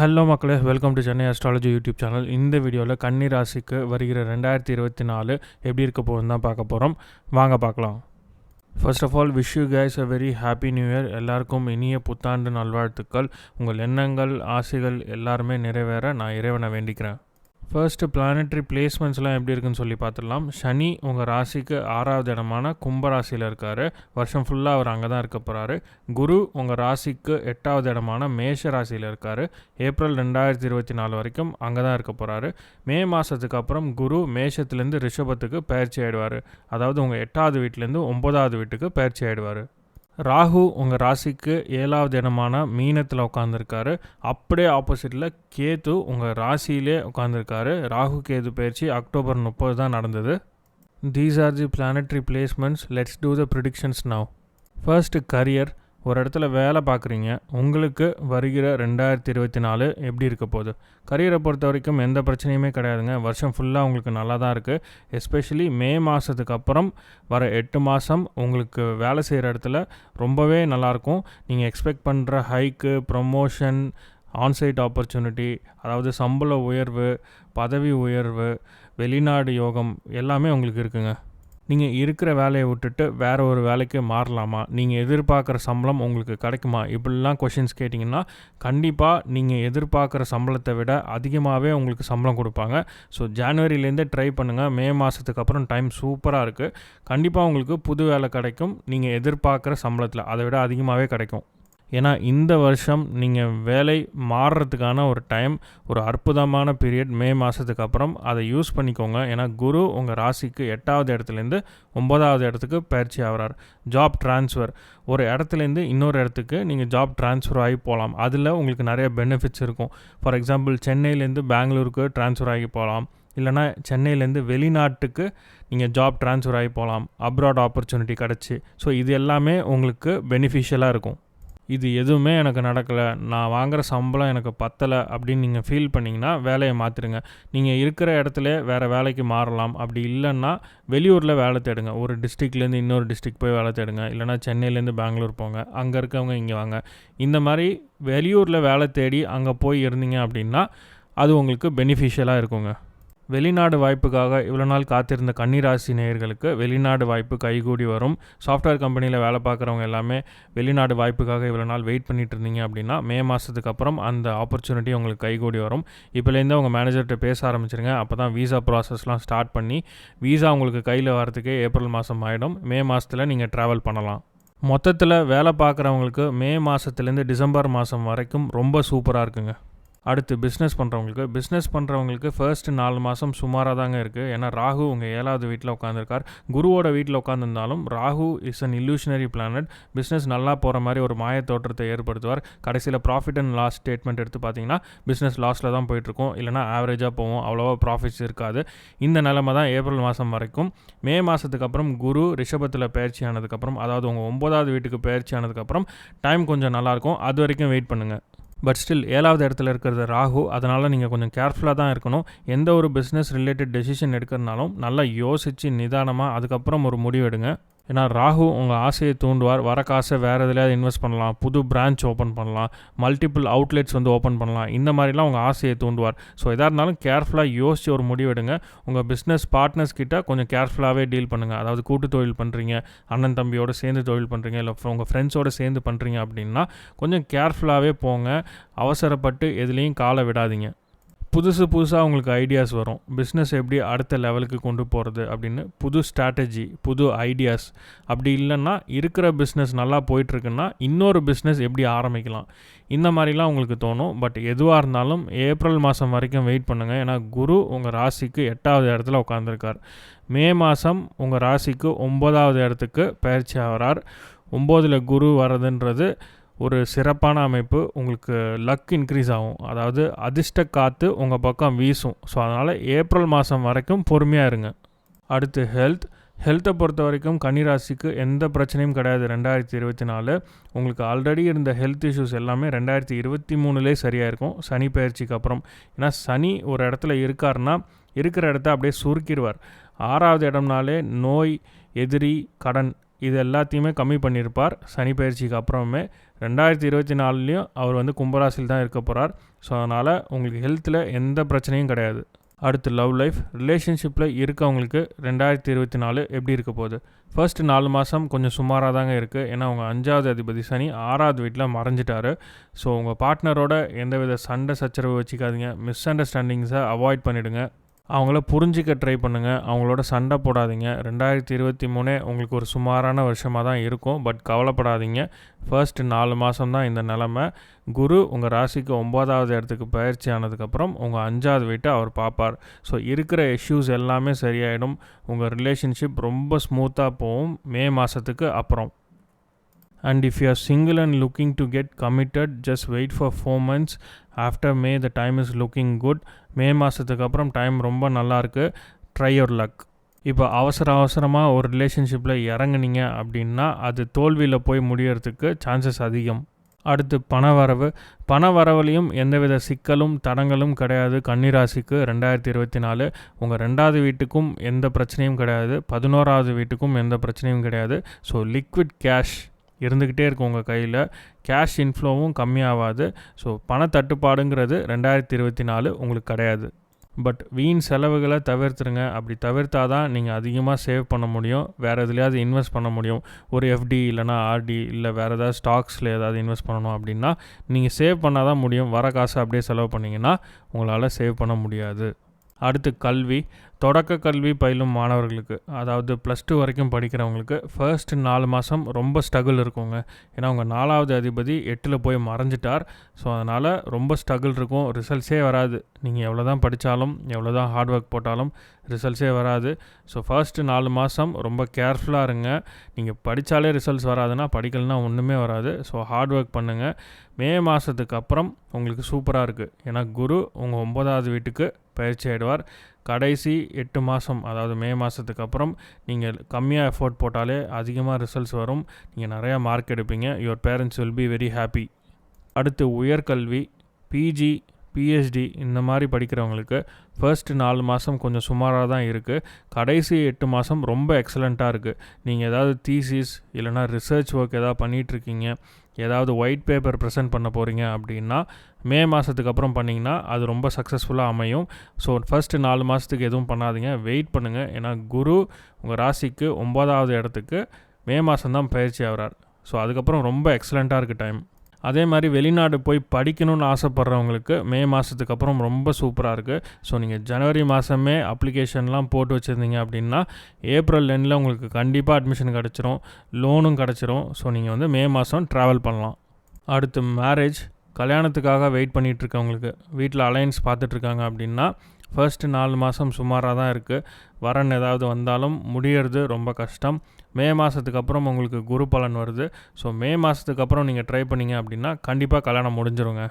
Hello மக்களே, welcome to Chennai astrology YouTube channel. இந்த வீடியோவில் கன்னி ராசிக்கு வருகிற 2024 எப்படி இருக்க போகுதுன்னு தான் பார்க்க போகிறோம். வாங்க பார்க்கலாம். First of all, wish you guys a very happy new year. எல்லாருக்கும் இனிய புத்தாண்டு நல்வாழ்த்துக்கள். உங்கள் எண்ணங்கள், ஆசைகள் எல்லாருமே நிறைவேற நான் இறைவனை வேண்டிக்கிறேன். ஃபர்ஸ்ட்டு பிளானட்ரி பிளேஸ்மெண்ட்ஸ்லாம் எப்படி இருக்குன்னு சொல்லி பார்த்துடலாம். சனி உங்கள் ராசிக்கு 6வது இடமான கும்பராசியில் இருக்கார். வருஷம் ஃபுல்லாக அவர் அங்கே தான் இருக்க போகிறாரு. குரு உங்கள் ராசிக்கு 8வது இடமான மேஷ ராசியில் இருக்கார். ஏப்ரல் 2024 வரைக்கும் அங்கே தான் இருக்க போகிறாரு. மே மாதத்துக்கு அப்புறம் குரு மேஷத்துலேருந்து ரிஷபத்துக்கு பயிற்சி ஆகிடுவார். அதாவது உங்கள் 8வது வீட்டிலேருந்து 9வது வீட்டுக்கு பயிற்சி ஆகிடுவார். ராகு உங்கள் ராசிக்கு 7வது இடமான மீனத்தில் உட்காந்துருக்காரு. அப்படியே ஆப்போசிட்டில் கேது உங்கள் ராசியிலே உட்காந்துருக்காரு. ராகு கேது பயிற்சி அக்டோபர் 30 தான் நடந்தது. These are the planetary placements. Let's do the predictions now. First career. ஒரு இடத்துல வேலை பார்க்குறீங்க. உங்களுக்கு வருகிற 2024 எப்படி இருக்க போகுது? கரியரை பொறுத்த வரைக்கும் எந்த பிரச்சனையுமே கிடையாதுங்க. வருஷம் ஃபுல்லாக உங்களுக்கு நல்லா தான் இருக்குது. எஸ்பெஷலி மே மாதத்துக்கு அப்புறம் வர 8 மாதம் உங்களுக்கு வேலை செய்கிற இடத்துல ரொம்பவே நல்லாயிருக்கும். நீங்கள் எக்ஸ்பெக்ட் பண்ணுற ஹைக்கு, ப்ரொமோஷன், ஆன்சைட் ஆப்பர்ச்சுனிட்டி, அதாவது சம்பள உயர்வு, பதவி உயர்வு, வெளிநாடு யோகம் எல்லாமே உங்களுக்கு இருக்குங்க. நீங்கள் இருக்கிற வேலையை விட்டுட்டு வேறு ஒரு வேலைக்கு மாறலாமா? நீங்கள் எதிர்பார்க்குற சம்பளம் உங்களுக்கு கிடைக்குமா? இப்படிலாம் கொஷின்ஸ் கேட்டிங்கன்னா கண்டிப்பாக நீங்கள் எதிர்பார்க்குற சம்பளத்தை விட அதிகமாகவே உங்களுக்கு சம்பளம் கொடுப்பாங்க. ஸோ ஜனவரியிலேருந்தே ட்ரை பண்ணுங்கள். மே மாதத்துக்கு அப்புறம் டைம் சூப்பராக இருக்குது. கண்டிப்பாக உங்களுக்கு புது வேலை கிடைக்கும். நீங்கள் எதிர்பார்க்குற சம்பளத்தில் அதை விட அதிகமாகவே கிடைக்கும். ஏன்னா இந்த வருஷம் நீங்கள் வேலை மாறுறதுக்கான ஒரு டைம், ஒரு அற்புதமான பீரியட் மே மாதத்துக்கு அப்புறம். அதை யூஸ் பண்ணிக்கோங்க. ஏன்னா குரு உங்கள் ராசிக்கு 8வது இடத்துலேருந்து 9வது இடத்துக்கு பயிற்சி ஆகிறார். Job transfer. ஒரு இடத்துலேருந்து இன்னொரு இடத்துக்கு நீங்கள் ஜாப் ட்ரான்ஸ்ஃபர் ஆகி போகலாம். அதில் உங்களுக்கு நிறைய பெனிஃபிட்ஸ் இருக்கும். ஃபார் எக்ஸாம்பிள், சென்னையிலேருந்து பெங்களூருக்கு ட்ரான்ஸ்ஃபர் ஆகி போகலாம். இல்லைனா சென்னையிலேருந்து வெளிநாட்டுக்கு நீங்கள் ஜாப் ட்ரான்ஸ்ஃபர் ஆகி போகலாம். அப்ராட் ஆப்பர்ச்சுனிட்டி கிடச்சி. ஸோ இது எல்லாமே உங்களுக்கு பெனிஃபிஷியலாக இருக்கும். இது எதுவுமே எனக்கு நடக்கலை, நான் வாங்குகிற சம்பளம் எனக்கு பத்தலை அப்படின்னு நீங்கள் ஃபீல் பண்ணிங்கன்னா வேலையை மாற்றிடுங்க. நீங்கள் இருக்கிற இடத்துல வேறு வேலைக்கு மாறலாம். அப்படி இல்லைன்னா வெளியூரில் வேலை தேடுங்க. ஒரு டிஸ்ட்ரிக்ட்லேருந்து இன்னொரு டிஸ்ட்ரிக்ட் போய் வேலை தேடுங்க. இல்லைனா சென்னையிலேருந்து பெங்களூர் போங்க. அங்கே இருக்கவங்க இங்கே வாங்க. இந்த மாதிரி வெளியூரில் வேலை தேடி அங்கே போய் இருந்தீங்க அப்படின்னா அது உங்களுக்கு பெனிஃபிஷியலாக இருக்குங்க. வெளிநாடு வாய்ப்புக்காக இவ்வளோ நாள் காத்திருந்த கன்னிராசி நேயர்களுக்கு வெளிநாடு வாய்ப்பு கைகூடி வரும். சாஃப்ட்வேர் கம்பெனியில் வேலை பார்க்குறவங்க எல்லாமே வெளிநாடு வாய்ப்புக்காக இவ்வளோ நாள் வெயிட் பண்ணிட்டு இருந்தீங்க அப்படின்னா மே மாதத்துக்கு அப்புறம் அந்த ஆப்பர்ச்சுனிட்டி உங்களுக்கு கைகூடி வரும். இப்போலேருந்து உங்கள் மேனேஜர்கிட்ட பேச ஆரம்பிச்சிருங்க. அப்போ தான் வீசா ப்ராசஸ்லாம் ஸ்டார்ட் பண்ணி வீசா உங்களுக்கு கையில் வரதுக்கே ஏப்ரல் மாதம் ஆகிடும். மே மாதத்தில் நீங்கள் ட்ராவல் பண்ணலாம். மொத்தத்தில் வேலை பார்க்குறவங்களுக்கு மே மாதத்துலேருந்து டிசம்பர் மாதம் வரைக்கும் ரொம்ப சூப்பராக இருக்குங்க. அடுத்து பிஸ்னஸ் பண்ணுறவங்களுக்கு ஃபர்ஸ்ட் 4 மாதம் சுமாராக தாங்க இருக்குது. ஏன்னா ராகு உங்கள் 7வது வீட்டில் உட்காந்துருக்கார். குருவோட வீட்டில் உட்காந்துருந்தாலும் Rahu is an illusionary planet. Business நல்லா போகிற மாதிரி ஒரு மாய தோற்றத்தை ஏற்படுத்துவார். கடைசியில் ப்ராஃபிட் அண்ட் லாஸ் ஸ்டேட்மெண்ட் எடுத்து பார்த்தீங்கன்னா பிஸ்னஸ் லாஸில் தான் போயிட்டுருக்கோம். இல்லைனா ஆவரேஜாக போவோம். அவ்வளோவா ப்ராஃபிட்ஸ் இருக்காது. இந்த நிலைமை தான் ஏப்ரல் மாதம் வரைக்கும். மே மாதத்துக்கு அப்புறம் குரு ரிஷபத்தில் பயிற்சி ஆனதுக்கப்புறம், அதாவது உங்கள் 9வது வீட்டுக்கு பயிற்சி ஆனதுக்கப்புறம் டைம் கொஞ்சம் நல்லாயிருக்கும். அது வரைக்கும் வெயிட் பண்ணுங்கள். பட் ஸ்டில் 7வது இடத்துல இருக்கிறது ராகு. அதனால் நீங்கள் கொஞ்சம் கேர்ஃபுல்லாக தான் இருக்கணும். எந்த ஒரு பிஸ்னஸ் ரிலேட்டட் டெசிஷன் எடுக்கிறதுனாலும் நல்லா யோசித்து நிதானமாக அதுக்கப்புறம் ஒரு முடிவு எடுங்க. ஏன்னா ராகு உங்கள் ஆசையை தூண்டுவார். வர காசை வேறு எதுலையாவது இன்வெஸ்ட் பண்ணலாம், புது பிரான்ச் ஓப்பன் பண்ணலாம், மல்டிபிள் அவுட்லெட்ஸ் ஓப்பன் பண்ணலாம். இந்த மாதிரிலாம் உங்கள் ஆசையை தூண்டுவார். ஸோ எதாக இருந்தாலும் கேர்ஃபுல்லாக யோசித்து ஒரு முடிவெடுங்க. உங்கள் பிஸ்னஸ் பார்ட்னர்ஸ் கிட்ட கொஞ்சம் கேர்ஃபுல்லாகவே டீல் பண்ணுங்கள். அதாவது கூட்டு தொழில் பண்ணுறீங்க, அண்ணன் தம்பியோடு சேர்ந்து தொழில் பண்ணுறீங்க, இல்லை உங்கள் ஃப்ரெண்ட்ஸோடு சேர்ந்து பண்ணுறீங்க அப்படின்னா கொஞ்சம் கேர்ஃபுல்லாகவே போங்க. அவசரப்பட்டு எதுலேயும் காலை விடாதீங்க. புதுசாக உங்களுக்கு ஐடியாஸ் வரும். பிஸ்னஸ் எப்படி அடுத்த லெவலுக்கு கொண்டு போகிறது அப்படின்னு புது ஸ்ட்ராட்டஜி, புது ஐடியாஸ். அப்படி இல்லைன்னா இருக்கிற பிஸ்னஸ் நல்லா போயிட்டுருக்குன்னா இன்னொரு பிஸ்னஸ் எப்படி ஆரம்பிக்கலாம், இந்த மாதிரிலாம் உங்களுக்கு தோணும். பட் எதுவாக இருந்தாலும் ஏப்ரல் மாதம் வரைக்கும் வெயிட் பண்ணுங்கள். ஏன்னா குரு உங்கள் ராசிக்கு 8வது இடத்துல உட்காந்துருக்கார். மே மாதம் உங்கள் ராசிக்கு 9வது இடத்துக்கு பயிற்சி ஆகிறார். 9ல் குரு வரதுன்றது ஒரு சிறப்பான அமைப்பு. உங்களுக்கு லக் இன்க்ரீஸ் ஆகும். அதாவது அதிர்ஷ்ட காற்று உங்கள் பக்கம் வீசும். ஸோ அதனால் ஏப்ரல் மாதம் வரைக்கும் பொறுமையாக இருங்க. அடுத்து ஹெல்த்தை பொறுத்த வரைக்கும் கன்னிராசிக்கு எந்த பிரச்சனையும் கிடையாது. 2024 உங்களுக்கு ஆல்ரெடி இருந்த ஹெல்த் இஷ்யூஸ் எல்லாமே 2023 சரியாக இருக்கும் சனி பயிற்சிக்கு அப்புறம். ஏன்னா சனி ஒரு இடத்துல இருக்காருன்னா இருக்கிற இடத்த அப்படியே சுருக்கிடுவார். 6வது இடம்னாலே நோய், எதிரி, கடன் இது எல்லாத்தையுமே கம்மி பண்ணியிருப்பார் சனி பயிற்சிக்கு அப்புறமே. 2024லேயும் அவர் வந்து கும்பராசியில் தான் இருக்க போகிறார். ஸோ அதனால் உங்களுக்கு ஹெல்த்தில் எந்த பிரச்சனையும் கிடையாது. அடுத்து லவ் லைஃப். ரிலேஷன்ஷிப்பில் இருக்கவங்களுக்கு 2024 எப்படி இருக்க போகுது? ஃபர்ஸ்ட் 4 மாதம் கொஞ்சம் சுமாராக தாங்க இருக்குது. ஏன்னா உங்கள் 5வது அதிபதி சனி 6வது வீட்டில் மறைஞ்சிட்டாரு. ஸோ உங்கள் பார்ட்னரோட எந்தவித சண்டை சச்சரவு வச்சுக்காதீங்க. மிஸ் அண்டர்ஸ்டாண்டிங்ஸை அவாய்ட் பண்ணிவிடுங்க. அவங்கள புரிஞ்சிக்க ட்ரை பண்ணுங்கள். அவங்களோட சண்டை போடாதீங்க. 2023 உங்களுக்கு ஒரு சுமாரான வருஷமாக தான் இருக்கும். பட் கவலைப்படாதீங்க. ஃபர்ஸ்ட் 4 மாதம் தான் இந்த நிலமை. குரு உங்கள் ராசிக்கு 9வது இடத்துக்கு பயிற்சி ஆனதுக்கப்புறம் உங்கள் 5வது வீட்டை அவர் பார்ப்பார். ஸோ இருக்கிற இஷ்யூஸ் எல்லாமே சரியாயிடும். உங்கள் ரிலேஷன்ஷிப் ரொம்ப ஸ்மூத்தாக போகும் மே மாதத்துக்கு அப்புறம். And if you are single and looking to get committed, just wait for 4 months. After May, the time is looking good. மே மாதத்துக்கு அப்புறம் டைம் ரொம்ப நல்லாயிருக்கு. Try your luck. இப்போ அவசரமாக ஒரு ரிலேஷன்ஷிப்பில் இறங்குனீங்க அப்படின்னா அது தோல்வியில் போய் முடியறதுக்கு சான்சஸ் அதிகம். அடுத்து பண வரவுலையும் எந்தவித சிக்கலும் தடங்களும் கிடையாது. கன்னிராசிக்கு 2024 உங்கள் 2வது வீட்டுக்கும் எந்த பிரச்சனையும் கிடையாது. 11வது வீட்டுக்கும் எந்த பிரச்சனையும் கிடையாது. ஸோ லிக்விட் கேஷ் இருந்துக்கிட்டே இருக்கும் உங்கள் கையில். கேஷ் இன்ஃப்ளோவும் கம்மியாகாது. ஸோ பணத்தட்டுப்பாடுங்கிறது 2024 உங்களுக்கு கிடையாது. பட் வீண் செலவுகளை தவிர்த்துருங்க. அப்படி தவிர்த்தா தான் நீங்கள் அதிகமாக சேவ் பண்ண முடியும். வேறு எதுலையாவது இன்வெஸ்ட் பண்ண முடியும். ஒரு எஃப்டி இல்லைனா ஆர்டி இல்லை வேறு ஏதாவது ஸ்டாக்ஸில் ஏதாவது இன்வெஸ்ட் பண்ணணும் அப்படின்னா நீங்கள் சேவ் பண்ணால் தான் முடியும். வர காசை அப்படியே செலவு பண்ணிங்கன்னா உங்களால் சேவ் பண்ண முடியாது. அடுத்து கல்வி. தொடக்க கல்வி பயிலும் மாணவர்களுக்கு, அதாவது +2 வரைக்கும் படிக்கிறவங்களுக்கு ஃபர்ஸ்ட் 4 மாதம் ரொம்ப ஸ்ட்ரகிள் இருக்குங்க. ஏன்னா உங்கள் 4வது அதிபதி 8ல் போய் மறைஞ்சிட்டார். ஸோ அதனால் ரொம்ப ஸ்ட்ரகிள் இருக்கும். ரிசல்ட்ஸே வராது. நீங்கள் எவ்வளோ தான் படித்தாலும் எவ்வளோ தான் ஹார்ட் ஒர்க் போட்டாலும் ரிசல்ட்ஸே வராது. ஸோ ஃபர்ஸ்ட்டு 4 மாதம் ரொம்ப கேர்ஃபுல்லாக இருங்க. நீங்கள் படித்தாலே ரிசல்ட்ஸ் வராதுன்னா படிக்கலைன்னா ஒன்றுமே வராது. ஸோ ஹார்ட் ஒர்க் பண்ணுங்கள். மே மாதத்துக்கு அப்புறம் உங்களுக்கு சூப்பராக இருக்குது. ஏன்னா குரு உங்கள் 9வது வீட்டுக்கு பயிற்சி ஆகிடுவார். கடைசி 8 மாதம், அதாவது மே மாதத்துக்கு அப்புறம் நீங்கள் கம்மியாக எஃபோர்ட் போட்டாலே அதிகமாக ரிசல்ட்ஸ் வரும். நீங்கள் நிறையா மார்க் எடுப்பீங்க. Your parents will be very happy. அடுத்து உயர்கல்வி, பிஜி, பிஹெச்டி இந்த மாதிரி படிக்கிறவங்களுக்கு ஃபர்ஸ்ட் 4 மாதம் கொஞ்சம் சுமாராக தான் இருக்குது. கடைசி 8 மாதம் ரொம்ப எக்ஸலண்ட்டாக இருக்குது. நீங்கள் ஏதாவது தீசிஸ் இல்லைனா ரிசர்ச் ஒர்க் ஏதாவது பண்ணிகிட்ருக்கீங்க, ஏதாவது ஒயிட் பேப்பர் ப்ரெசென்ட் பண்ண போகிறீங்க அப்படின்னா மே மாதத்துக்கு அப்புறம் பண்ணிங்கன்னா அது ரொம்ப சக்ஸஸ்ஃபுல்லாக அமையும். ஸோ ஃபர்ஸ்ட் 4 மாதத்துக்கு எதுவும் பண்ணாதீங்க, வெயிட் பண்ணுங்கள். ஏன்னா குரு உங்கள் ராசிக்கு 9வது இடத்துக்கு மே மாதம்தான் பயிற்சி ஆகிறார். ஸோ அதுக்கப்புறம் ரொம்ப எக்ஸலண்ட்டாக இருக்குது டைம். அதே மாதிரி வெளிநாடு போய் படிக்கணும்னு ஆசைப்பட்றவங்களுக்கு மே மாதத்துக்கு அப்புறம் ரொம்ப சூப்பராக இருக்குது. ஸோ நீங்கள் ஜனவரி மாதமே அப்ளிகேஷன்லாம் போட்டு வச்சுருந்தீங்க அப்படின்னா ஏப்ரல் 10ல் உங்களுக்கு கண்டிப்பாக அட்மிஷன் கிடச்சிரும், லோனும் கிடச்சிரும். ஸோ நீங்கள் வந்து மே மாதம் ட்ராவல் பண்ணலாம். அடுத்து மேரேஜ். கல்யாணத்துக்காக வெயிட் பண்ணிகிட்ருக்கவங்களுக்கு, வீட்டில் அலைன்ஸ் பார்த்துட்ருக்காங்க அப்படின்னா ஃபர்ஸ்ட் 4 மாதம் சுமாராக தான் இருக்குது. வரன் ஏதாவது வந்தாலும் முடியறது ரொம்ப கஷ்டம். மே மாதத்துக்கு அப்புறம் உங்களுக்கு குரு பலன் வருது. ஸோ மே மாதத்துக்கு அப்புறம் நீங்கள் ட்ரை பண்ணிங்க அப்படின்னா கண்டிப்பாக கல்யாணம் முடிஞ்சிருங்க.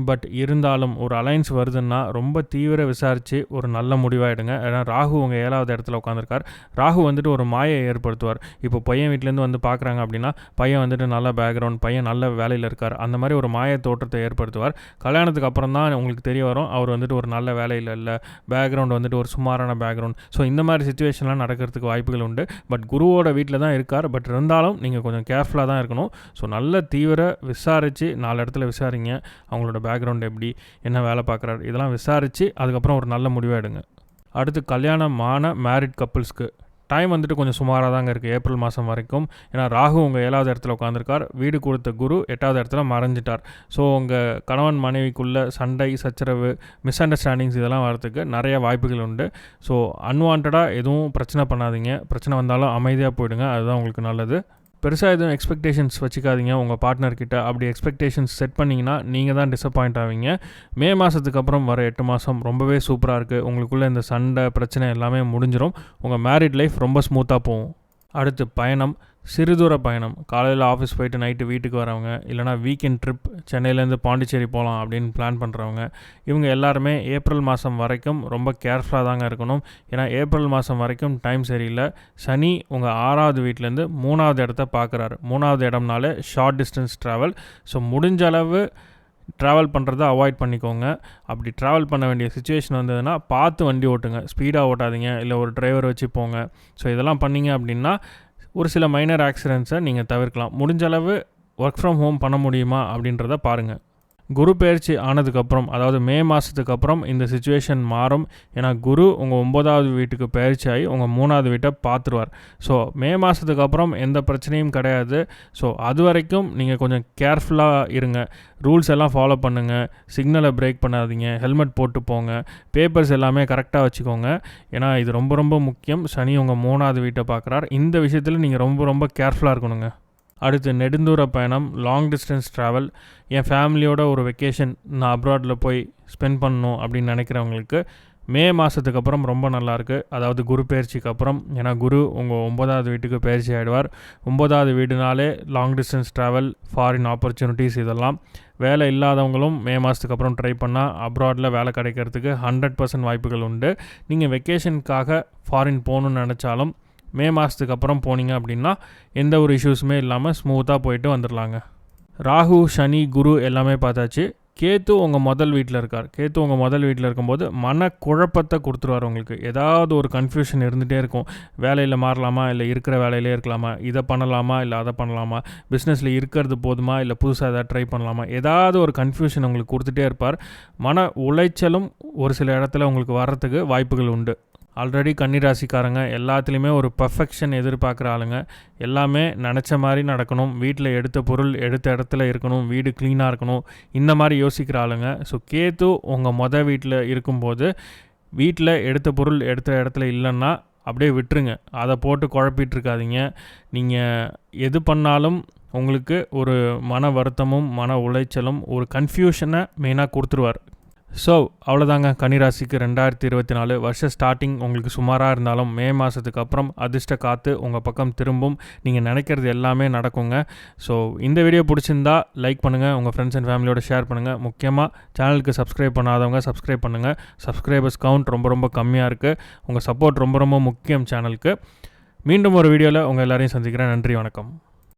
பட் இருந்தாலும் ஒரு அலைன்ஸ் வருதுன்னா ரொம்ப தீவிர விசாரித்து ஒரு நல்ல முடிவாகிடுங்க. ஏன்னா ராகு உங்கள் 7வது இடத்துல உட்காந்துருக்கார். ராகு வந்துட்டு ஒரு மாயை ஏற்படுத்துவார். இப்போ பையன் வீட்டிலேருந்து வந்து பார்க்குறாங்க அப்படின்னா பையன் வந்துட்டு நல்ல பேக்ரவுண்ட், பையன் நல்ல வேலையில் இருக்கார், அந்த மாதிரி ஒரு மாய தோற்றத்தை ஏற்படுத்துவார். கல்யாணத்துக்கு அப்புறம் தான் உங்களுக்கு தெரிய வரும் அவர் வந்துட்டு ஒரு நல்ல வேலையில் இல்லை, பேக்ரவுண்ட் வந்துட்டு ஒரு சுமாரான பேக்ரவுண்ட். ஸோ இந்த மாதிரி சுச்சுவேஷன்லாம் நடக்கிறதுக்கு வாய்ப்புகள் உண்டு. பட் குருவோட வீட்டில் தான் இருக்கார். பட் இருந்தாலும் நீங்கள் கொஞ்சம் கேர்ஃபுல்லாக தான் இருக்கணும். ஸோ நல்ல தீவிர விசாரித்து 4 இடத்துல விசாரிங்க. அவங்களோட பேக்ரவுண்ட் எப்படி, என்ன வேலை பார்க்குறாரு, இதெல்லாம் விசாரித்து அதுக்கப்புறம் ஒரு நல்ல முடிவை எடுங்க. அடுத்து கல்யாணமான மேரிட் கப்புள்ஸ்க்கு டைம் வந்துட்டு கொஞ்சம் சுமாராக தாங்க இருக்குது ஏப்ரல் மாதம் வரைக்கும். ஏன்னா ராகு உங்கள் 7வது இடத்துல உட்காந்துருக்கார். வீடு கொடுத்த குரு 8வது இடத்துல மறைஞ்சிட்டார். ஸோ உங்கள் கணவன் மனைவிக்குள்ளே சண்டை சச்சரவு, மிஸ் அண்டர்ஸ்டாண்டிங்ஸ் இதெல்லாம் வரதுக்கு நிறைய வாய்ப்புகள் உண்டு. ஸோ அன்வான்டாக எதுவும் பிரச்சனை பண்ணாதீங்க. பிரச்சனை வந்தாலும் அமைதியாக போயிடுங்க, அதுதான் உங்களுக்கு நல்லது. பெருசாக எதுவும் எக்ஸ்பெக்டேஷன்ஸ் வச்சுக்காதீங்க உங்கள் பார்ட்னர்கிட்ட. அப்படி எக்ஸ்பெக்டேஷன்ஸ் செட் பண்ணிங்கன்னா நீங்கள் தான் டிசப்பாயிண்ட் ஆவீங்க. மே மாதத்துக்கு அப்புறம் வர 8 மாதம் ரொம்பவே சூப்பராக இருக்குது. உங்களுக்குள்ளே இந்த சண்டை பிரச்சனை எல்லாமே முடிஞ்சிடும். உங்கள் மேரிட் லைஃப் ரொம்ப ஸ்மூத்தாக போகும். அடுத்து பயணம். சிறுதூர பயணம். காலையில் ஆஃபீஸ் போயிட்டு நைட்டு வீட்டுக்கு வரவங்க, இல்லைனா வீக்கெண்ட் ட்ரிப் சென்னையிலேருந்து பாண்டிச்சேரி போகலாம் அப்படின்னு பிளான் பண்ணுறவங்க, இவங்க எல்லாருமே ஏப்ரல் மாதம் வரைக்கும் ரொம்ப கேர்ஃபுல்லாக தாங்க இருக்கணும். ஏன்னா ஏப்ரல் மாதம் வரைக்கும் டைம் சரியில்லை. சனி உங்கள் 6வது வீட்டிலேருந்து 3வது இடத்த பார்க்குறாரு. 3வது இடம்னாலே ஷார்ட் டிஸ்டன்ஸ் ட்ராவல். ஸோ முடிஞ்ச அளவு ட்ராவல் பண்ணுறத அவாய்ட் பண்ணிக்கோங்க. அப்படி ட்ராவல் பண்ண வேண்டிய சுச்சுவேஷன் வந்ததுன்னா பார்த்து வண்டி ஓட்டுங்க, ஸ்பீடாக ஓட்டாதீங்க, இல்லை ஒரு டிரைவர் வச்சு போங்க. ஸோ இதெல்லாம் பண்ணிங்க அப்படின்னா ஒரு சில மைனர் ஆக்சிடென்ட்ஸை நீங்கள் தவிர்க்கலாம். முடிஞ்ச அளவு ஒர்க் ஃப்ரம் ஹோம் பண்ண முடியுமா அப்படின்றத பாருங்கள். குரு பெயர்ச்சி ஆனதுக்கப்புறம், அதாவது மே மாதத்துக்கு அப்புறம் இந்த சிச்சுவேஷன் மாறும். ஏன்னா குரு உங்கள் 9வது வீட்டுக்கு பெயர்ச்சி ஆகி உங்கள் 3வது வீட்டை பார்த்துருவார். ஸோ மே மாதத்துக்கு அப்புறம் எந்த பிரச்சனையும் கிடையாது. ஸோ அது வரைக்கும் நீங்கள் கொஞ்சம் கேர்ஃபுல்லாக இருங்க. ரூல்ஸ் எல்லாம் ஃபாலோ பண்ணுங்கள். சிக்னலை பிரேக் பண்ணாதீங்க. ஹெல்மெட் போட்டு போங்க. பேப்பர்ஸ் எல்லாமே கரெக்டாக வச்சுக்கோங்க. ஏன்னா இது ரொம்ப ரொம்ப முக்கியம். சனி உங்கள் 3வது வீட்டை பார்க்குறார். இந்த விஷயத்தில் நீங்கள் ரொம்ப ரொம்ப கேர்ஃபுல்லாக இருக்கணுங்க. அடுத்து நெடுந்தூர பயணம், லாங் டிஸ்டன்ஸ் ட்ராவல், என் ஃபேமிலியோட ஒரு வெக்கேஷன் நான் அப்ராடில் போய் ஸ்பெண்ட் பண்ணணும் அப்படின்னு நினைக்கிறவங்களுக்கு மே மாதத்துக்கு அப்புறம் ரொம்ப நல்லாயிருக்கு. அதாவது குரு பெயர்ச்சிக்கு அப்புறம். ஏன்னா குரு உங்கள் 9வது வீட்டுக்கு பெயர்ச்சி ஆகிடுவார். 9வது வீடுனாலே long distance travel, foreign opportunities, இதெல்லாம். வேலை இல்லாதவங்களும் மே மாதத்துக்கு அப்புறம் ட்ரை பண்ணால் அப்ராடில் வேலை கிடைக்கிறதுக்கு 100% வாய்ப்புகள் உண்டு. நீங்கள் வெக்கேஷனுக்காக ஃபாரின் போகணுன்னு நினச்சாலும் மே மாதத்துக்கு அப்புறம் போனீங்க அப்படின்னா எந்த ஒரு இஷ்யூஸுமே இல்லாமல் ஸ்மூத்தாக போயிட்டு வந்துடலாங்க. ராகு, சனி, குரு எல்லாமே பார்த்தாச்சு. கேத்து உங்கள் முதல் வீட்டில் இருக்கார். கேத்து உங்கள் முதல் வீட்டில் இருக்கும்போது மனக்குழப்பத்தை கொடுத்துருவார் உங்களுக்கு. ஏதாவது ஒரு கன்ஃபியூஷன் இருந்துகிட்டே இருக்கும். வேலையில் மாறலாமா, இல்லை இருக்கிற வேலையிலே இருக்கலாமா, இதை பண்ணலாமா, இல்லை அதை பண்ணலாமா, பிஸ்னஸில் இருக்கிறது போதுமா, இல்லை புதுசாக எதாவது ட்ரை பண்ணலாமா, ஏதாவது ஒரு கன்ஃபியூஷன் உங்களுக்கு கொடுத்துட்டே இருப்பார். மன உளைச்சலும் ஒரு சில இடத்துல உங்களுக்கு வர்றதுக்கு வாய்ப்புகள் உண்டு. ஆல்ரெடி கன்னிராசிக்காரங்க எல்லாத்துலேயுமே ஒரு பர்ஃபெக்ஷன் எதிர்பார்க்குற ஆளுங்க. எல்லாமே நினச்ச மாதிரி நடக்கணும். வீட்டில் எடுத்த பொருள் எடுத்த இடத்துல இருக்கணும். வீடு க்ளீனாக இருக்கணும். இந்த மாதிரி யோசிக்கிற ஆளுங்க. ஸோ கேத்து உங்கள் வீட்டில் இருக்கும்போது வீட்டில் எடுத்த பொருள் எடுத்த இடத்துல இல்லைன்னா அப்படியே விட்டுருங்க. அதை போட்டு குழப்பிகிட்ருக்காதீங்க. நீங்கள் எது பண்ணாலும் உங்களுக்கு ஒரு மன வருத்தமும் மன உளைச்சலும் ஒரு கன்ஃபியூஷனை மெயினாக கொடுத்துருவார். ஸோ அவ்வளோதாங்க கன்னிராசிக்கு 2024 வருஷ ஸ்டார்டிங் உங்களுக்கு சுமாராக இருந்தாலும் மே மாதத்துக்கு அப்புறம் அதிர்ஷ்ட காற்று உங்கள் பக்கம் திரும்பும். நீங்கள் நினைக்கிறது எல்லாமே நடக்குங்க. ஸோ இந்த வீடியோ பிடிச்சிருந்தா லைக் பண்ணுங்கள். உங்கள் ஃப்ரெண்ட்ஸ் அண்ட் ஃபேமிலியோட ஷேர் பண்ணுங்கள். முக்கியமாக சேனலுக்கு சப்ஸ்கிரைப் பண்ணாதவங்க சப்ஸ்கிரைப் பண்ணுங்கள். சப்ஸ்கிரைபர்ஸ் கவுண்ட் ரொம்ப ரொம்ப கம்மியாக இருக்குது. உங்கள் சப்போர்ட் ரொம்ப ரொம்ப முக்கியம் சேனலுக்கு. மீண்டும் ஒரு வீடியோவில் உங்கள் எல்லாரையும் சந்திக்கிறேன். நன்றி, வணக்கம்.